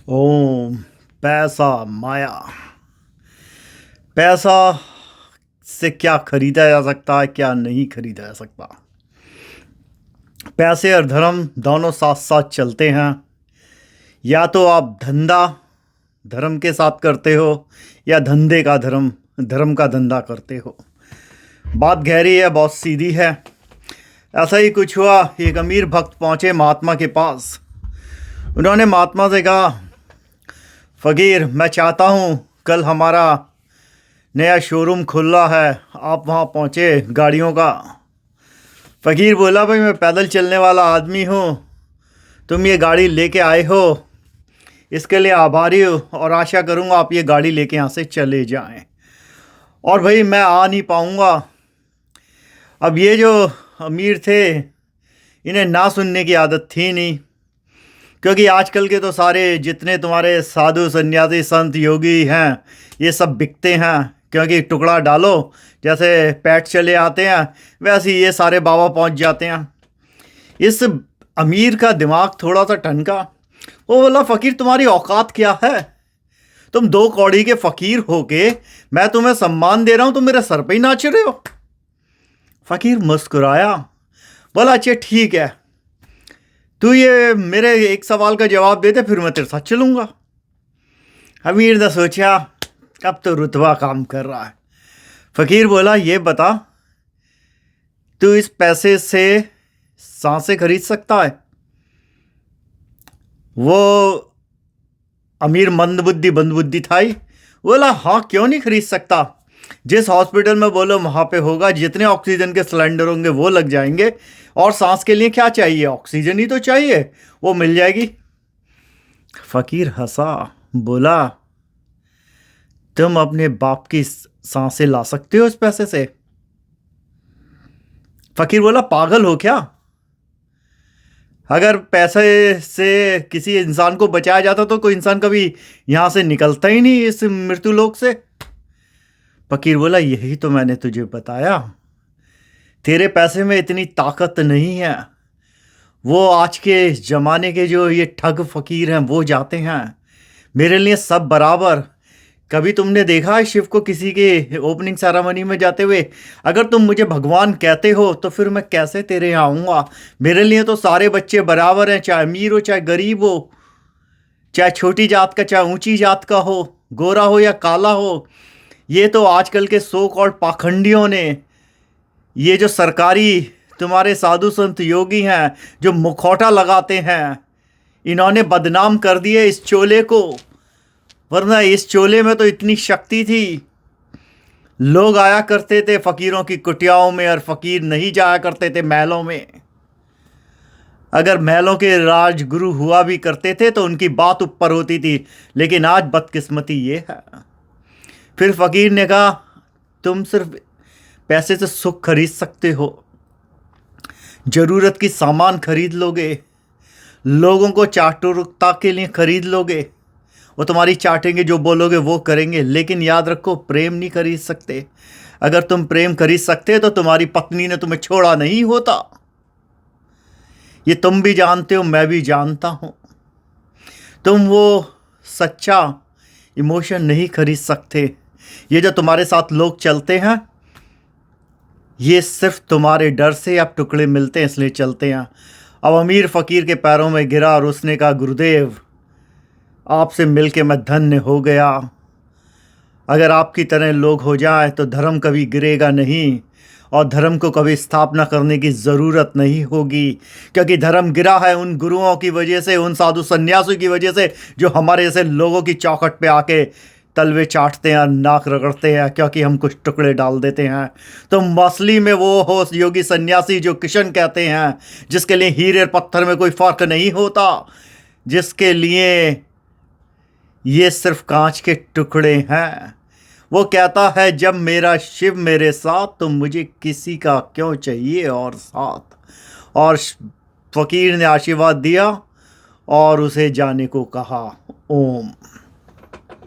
ओम। पैसा माया। पैसा से क्या खरीदा जा सकता है, क्या नहीं खरीदा जा सकता। पैसे और धर्म दोनों साथ साथ चलते हैं। या तो आप धंधा धर्म के साथ करते हो, या धंधे का धर्म धर्म का धंधा करते हो। बात गहरी है, बहुत सीधी है। ऐसा ही कुछ हुआ। एक अमीर भक्त पहुंचे महात्मा के पास। उन्होंने महात्मा से कहा, फ़कीर, मैं चाहता हूँ कल हमारा नया शोरूम खुल रहा है, आप वहाँ पहुँचे गाड़ियों का। फ़कीर बोला, भाई मैं पैदल चलने वाला आदमी हूँ, तुम ये गाड़ी लेके आए हो, इसके लिए आभारी हूँ और आशा करूँगा आप ये गाड़ी लेके यहाँ से चले जाएं। और भाई मैं आ नहीं पाऊँगा। अब ये जो अमीर थे, इन्हें ना सुनने की आदत थी नहीं, क्योंकि आजकल के तो सारे जितने तुम्हारे साधु सन्यासी संत योगी हैं, ये सब बिकते हैं। क्योंकि टुकड़ा डालो, जैसे पैट चले आते हैं, वैसे ही ये सारे बाबा पहुंच जाते हैं। इस अमीर का दिमाग थोड़ा सा ठनका। वो बोला, फ़कीर तुम्हारी औकात क्या है? तुम 2 कौड़ी के फ़कीर होके मैं तुम्हें सम्मान दे रहा हूँ, तुम मेरे सर पे ही नाच रहे हो। फ़कीर मुस्कुराया, बोला, अच्छा ठीक है, तू ये मेरे एक सवाल का जवाब दे दे, फिर मैं तेरे साथ चलूँगा। अमीर ने सोचा, अब तो रुतबा काम कर रहा है। फ़कीर बोला, ये बता, तू इस पैसे से सांसें खरीद सकता है? वो अमीर मंदबुद्धि था ही। बोला, हाँ क्यों नहीं खरीद सकता। जिस हॉस्पिटल में बोलो वहाँ पे होगा, जितने ऑक्सीजन के सिलेंडर होंगे वो लग जाएंगे। और सांस के लिए क्या चाहिए? ऑक्सीजन ही तो चाहिए, वो मिल जाएगी। फ़कीर हंसा, बोला, तुम अपने बाप की सांसें ला सकते हो इस पैसे से? फ़कीर बोला, पागल हो क्या? अगर पैसे से किसी इंसान को बचाया जाता तो कोई इंसान कभी यहाँ से निकलता ही नहीं, इस मृत्यु लोक से। फ़कीर बोला, यही तो मैंने तुझे बताया, तेरे पैसे में इतनी ताकत नहीं है। वो आज के ज़माने के जो ये ठग फ़कीर हैं वो जाते हैं, मेरे लिए सब बराबर। कभी तुमने देखा है शिव को किसी के ओपनिंग सेरेमनी में जाते हुए? अगर तुम मुझे भगवान कहते हो तो फिर मैं कैसे तेरे यहाँ आऊँगा? मेरे लिए तो सारे बच्चे बराबर हैं, चाहे अमीर हो चाहे गरीब हो, चाहे छोटी जात का चाहे ऊंची जात का हो, गोरा हो या काला हो। ये तो आजकल के सो कॉल्ड पाखंडियों ने, ये जो सरकारी तुम्हारे साधु संत योगी हैं जो मुखौटा लगाते हैं, इन्होंने बदनाम कर दिए इस चोले को। वरना इस चोले में तो इतनी शक्ति थी। लोग आया करते थे फ़कीरों की कुटियाओं में, और फ़कीर नहीं जाया करते थे महलों में। अगर महलों के राजगुरु हुआ भी करते थे तो उनकी बात ऊपर होती थी। लेकिन आज बदकिस्मती ये है। फिर फ़कीर ने कहा, तुम सिर्फ पैसे से सुख खरीद सकते हो, ज़रूरत की सामान खरीद लोगे, लोगों को चाटुकता के लिए खरीद लोगे, वो तुम्हारी चाटेंगे, जो बोलोगे वो करेंगे, लेकिन याद रखो, प्रेम नहीं खरीद सकते। अगर तुम प्रेम खरीद सकते तो तुम्हारी पत्नी ने तुम्हें छोड़ा नहीं होता। ये तुम भी जानते हो, मैं भी जानता हूँ। तुम वो सच्चा इमोशन नहीं खरीद सकते। ये जो तुम्हारे साथ लोग चलते हैं, ये सिर्फ तुम्हारे डर से अब टुकड़े मिलते हैं इसलिए चलते हैं। अब अमीर फ़कीर के पैरों में गिरा और उसने कहा, गुरुदेव, आपसे मिलके मैं धन्य हो गया। अगर आपकी तरह लोग हो जाए तो धर्म कभी गिरेगा नहीं, और धर्म को कभी स्थापना करने की ज़रूरत नहीं होगी। क्योंकि धर्म गिरा है उन गुरुओं की वजह से, उन साधु सन्यासियों की वजह से, जो हमारे जैसे लोगों की चौखट पे आके तलवे चाटते हैं, नाक रगड़ते हैं, क्योंकि हम कुछ टुकड़े डाल देते हैं। तो मसली में वो हो योगी सन्यासी जो किशन कहते हैं, जिसके लिए हीरे पत्थर में कोई फ़र्क नहीं होता, जिसके लिए ये सिर्फ कांच के टुकड़े हैं। वो कहता है, जब मेरा शिव मेरे साथ तो मुझे किसी का क्यों चाहिए और साथ। और फ़कीर ने आशीर्वाद दिया और उसे जाने को कहा। ओम।